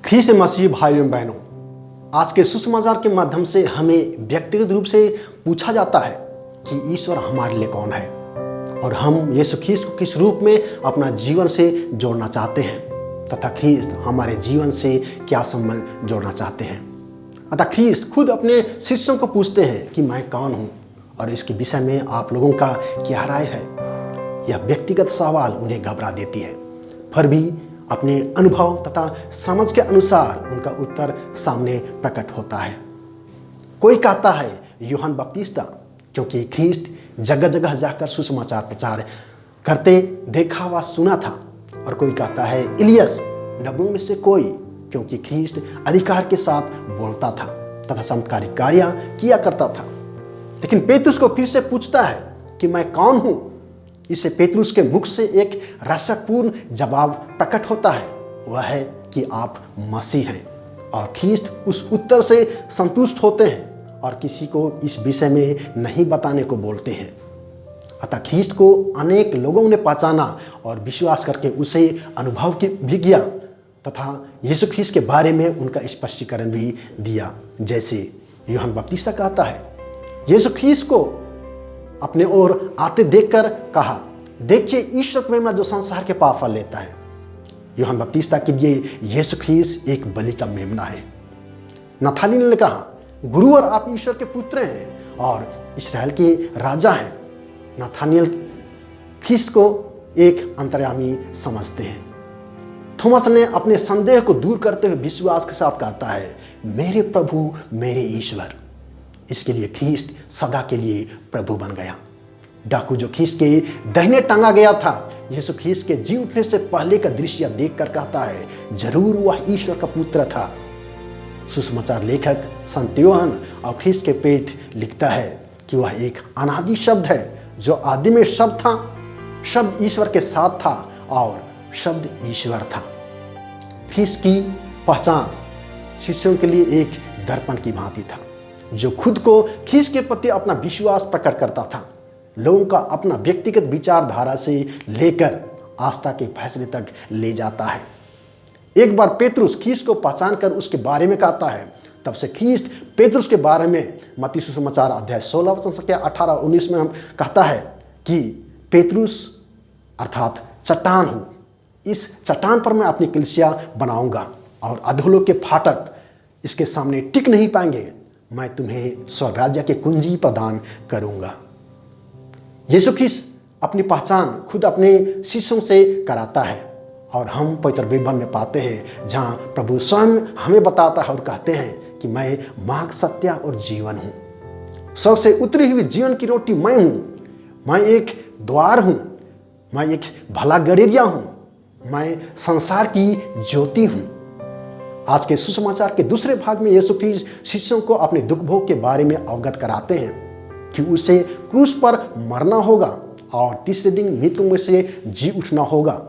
ख्रीस्त मसीह भाइयों बहनों, आज के सुसमाचार के माध्यम से हमें व्यक्तिगत रूप से पूछा जाता है कि ईश्वर हमारे लिए कौन है और हम यीशु ख्रीस्त को किस रूप में अपना जीवन से जोड़ना चाहते हैं तथा ख्रीस्त हमारे जीवन से क्या संबंध जोड़ना चाहते हैं। अतः ख्रीस्त खुद अपने शिष्यों को पूछते हैं कि मैं कौन हूँ और इसके विषय में आप लोगों का क्या राय है। यह व्यक्तिगत सवाल उन्हें घबरा देती है, फिर भी अपने अनुभव तथा समझ के अनुसार उनका उत्तर सामने प्रकट होता है। कोई कहता है यूहन्ना बपतिस्ता, क्योंकि ख्रीस्त जगह जगह जाकर सुसमाचार प्रचार करते देखा व सुना था। और कोई कहता है इलियस नबियों में से कोई, क्योंकि ख्रीस्त अधिकार के साथ बोलता था तथा चमत्कारिक कार्य किया करता था। लेकिन पेतरुस को फिर से पूछता है कि मैं कौन हूँ। इससे पेतरुस के मुख से एक रहस्यपूर्ण जवाब प्रकट होता है, वह है कि आप मसीह हैं। और ख्रीस्त उस उत्तर से संतुष्ट होते हैं और किसी को इस विषय में नहीं बताने को बोलते हैं। अतः ख्रीस्त को अनेक लोगों ने पहचाना और विश्वास करके उसे अनुभव की भी किया तथा यीशु ख्रीस्त के बारे में उनका स्पष्टीकरण भी दिया। जैसे यूहन्ना बपतिस्ता कहता है, यीशु ख्रीस्त को अपने ओर आते देखकर कहा, देखिए ईश्वर प्रेम जो संसार के पाप फल लेता है। यूहन्ना बपतिस्ता के लिए यीशु ख्रीस्त एक बलि का मेमना है। नथानिएल ने कहा, गुरु और आप ईश्वर के पुत्र हैं और इस्राएल के राजा हैं। नथानिएल ख्रीस्त को एक अंतर्यामी समझते हैं। थॉमस ने अपने संदेह को दूर करते हुए विश्वास के साथ कहता है, मेरे प्रभु मेरे ईश्वर। इसके लिए ख्रीस्त सदा के लिए प्रभु बन गया। डाकू जो ख्रीस्त के दाहिने टांगा गया था, यीशु ख्रीस्त के जी उठने से पहले का दृश्य देखकर कहता है, जरूर वह ईश्वर का पुत्र था। सुसमाचार लेखक संत यूहन्ना और ख्रीस्त के प्रेरित लिखता है कि वह एक अनादि शब्द है, जो आदि में शब्द था, शब्द ईश्वर के साथ था और शब्द ईश्वर था। ख्रीस्त की पहचान शिष्यों के लिए एक दर्पण की भांति था, जो खुद को ख्रीस्त के प्रति अपना विश्वास प्रकट करता था। लोगों का अपना व्यक्तिगत विचारधारा से लेकर आस्था के फैसले तक ले जाता है। एक बार पेतरुस ख्रीस्त को पहचान कर उसके बारे में कहता है, तब से ख्रीस्त पेतरुस के बारे में मत्ती सुसमाचार अध्याय 16 वचन संख्या 18-19 में हम कहता है कि पेतरुस अर्थात चट्टान हूँ, इस चट्टान पर मैं अपनी कलीसिया बनाऊंगा और अधोलोक के फाटक इसके सामने टिक नहीं पाएंगे। मैं तुम्हें स्वर्ग राज्य के कुंजी प्रदान करूंगा। यीशु ख्रीस्त अपनी पहचान खुद अपने शिष्यों से कराता है और हम पवित्र बाइबल में पाते हैं, जहां प्रभु स्वयं हमें बताता है और कहते हैं कि मैं मार्ग, सत्य और जीवन हूं। स्वर्ग से उतरी हुई जीवन की रोटी मैं हूं। मैं एक द्वार हूं। मैं एक भला गड़ेरिया हूं। मैं संसार की ज्योति हूं। आज के सुसमाचार के दूसरे भाग में यीशु ख्रीस्त शिष्यों को अपने दुख भोग के बारे में अवगत कराते हैं कि उसे क्रूस पर मरना होगा और तीसरे दिन मृत्यु में से जी उठना होगा।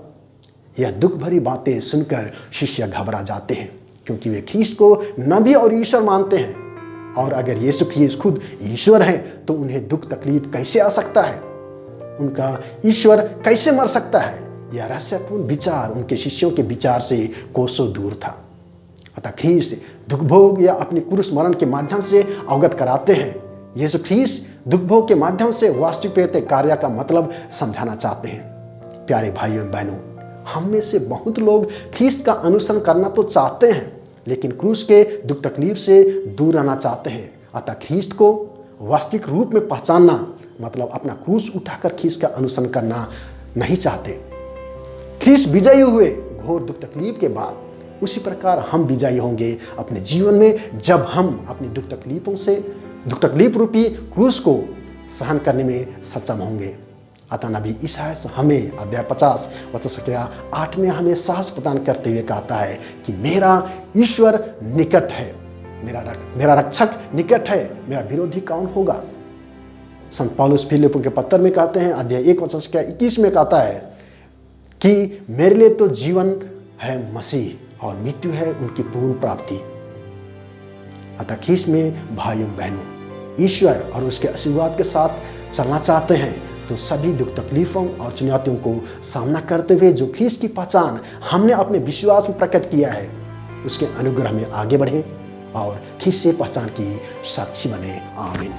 यह दुख भरी बातें सुनकर शिष्य घबरा जाते हैं, क्योंकि वे ख्रीस्त को नबी और ईश्वर मानते हैं। और अगर यीशु ख्रीस्त खुद ईश्वर है तो उन्हें दुख तकलीफ कैसे आ सकता है? उनका ईश्वर कैसे मर सकता है? यह रहस्यपूर्ण विचार उनके शिष्यों के विचार से कोसों दूर था। अतः ख्रीस्त दुख भोग या अपनी क्रूस मरण के माध्यम से अवगत कराते हैं। यीशु ख्रीस्त दुख भोग के माध्यम से वास्तविक प्रेरित कार्य का मतलब समझाना चाहते हैं। प्यारे भाइयों एवं बहनों, हम में से बहुत लोग ख्रीस्त का अनुसरण करना तो चाहते हैं, लेकिन क्रूस के दुख तकलीफ से दूर रहना चाहते हैं। अतः ख्रीस्त को वास्तविक रूप में पहचानना मतलब अपना क्रूस उठाकर ख्रीस्त का अनुसरण करना नहीं चाहते। ख्रीस्त विजयी हुए घोर दुख तकलीफ के बाद, उसी प्रकार हम विजयी होंगे अपने जीवन में, जब हम अपनी दुख तकलीफ रूपी क्रूस को सहन करने में सक्षम होंगे। अतः नबी ईसाया हमें अध्याय 50 वचन संख्या 8 में हमें साहस प्रदान करते हुए कहता है कि मेरा ईश्वर निकट है, मेरा रक्षक निकट है, मेरा विरोधी कौन होगा। संत पौलुस फिलिप्पियों के पत्र में कहते हैं अध्याय 1 वचन संख्या 21 में कहता है कि मेरे लिए तो जीवन है मसीह और मृत्यु है उनकी पूर्ण प्राप्ति। अतः ख्रीस्त में भाइयों बहनों, ईश्वर और उसके आशीर्वाद के साथ चलना चाहते हैं तो सभी दुख तकलीफों और चुनौतियों को सामना करते हुए जो ख्रीस्त की पहचान हमने अपने विश्वास में प्रकट किया है, उसके अनुग्रह में आगे बढ़ें और खिस्से पहचान की साक्षी बने। आमीन।